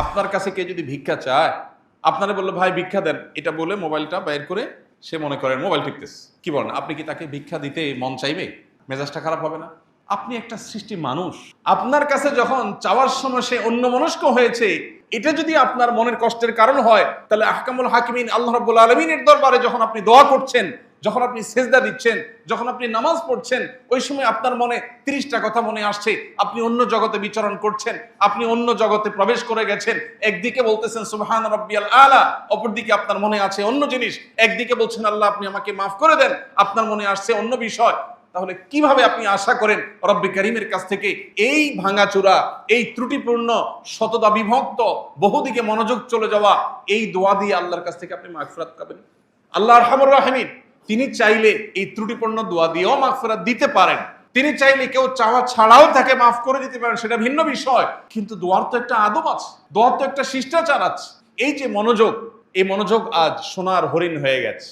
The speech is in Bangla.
আপনার কাছে কে যদি ভিক্ষা চায়, আপনারা বললো ভাই ভিক্ষা দেন, এটা বলে মোবাইলটা বের করে সে মনে করেন মোবাইল টিপতেছে, কি বলেন, আপনি কি তাকে ভিক্ষা দিতে মন চাইবে? মেজাজটা খারাপ হবে না? আপনি একটা সৃষ্টি মানুষ, আপনার কাছে যখন চাওয়ার সময় সে অন্যমনস্ক হয়েছে, এটা যদি আপনার মনের কষ্টের কারণ হয়, তাহলে আহকামুল হাকিমিন আল্লাহ রাব্বুল আলামিনের দরবারে যখন আপনি দোয়া করছেন, যখন আপনি সেজদা দিচ্ছেন, যখন আপনি নামাজ পড়ছেন, ওই সময় আপনার মনে 30টা কথা মনে আসছে, আপনি অন্য জগতে বিচরণ করছেন, আপনি অন্য জগতে প্রবেশ করে গেছেন। একদিকে বলতেছেন সুবহান রাব্বিয়াল আলা, অপরদিকে আপনার মনে আছে অন্য জিনিস। একদিকে বলছেন আল্লাহ আপনি আমাকে মাফ করে দেন, আপনার মনে আসছে অন্য বিষয়। তাহলে কিভাবে আপনি আশা করেন রব্বে কারীমের কাছ থেকে এই ভাঙাচোরা, এই ত্রুটিপূর্ণ, শতদা বিভক্ত, বহুদিকে মনোযোগ চলে যাওয়া এই দোয়া দিয়ে আল্লাহর কাছ থেকে আপনি মাগফিরাত পাবেন? আল্লাহ আরহামুর রাহিমিন, তিনি চাইলে এই ত্রুটিপূর্ণ দোয়া দিয়েও মাগফিরাত দিতে পারেন। তিনি চাইলে কেউ চাওয়া ছাড়াও তাকে মাফ করে দিতে পারেন, সেটা ভিন্ন বিষয়। কিন্তু দোয়ার তো একটা আদব আছে, দোয়ার তো একটা শিষ্টাচার আছে। এই যে মনোযোগ, এই মনোযোগ আজ সোনার হরিণ হয়ে গেছে।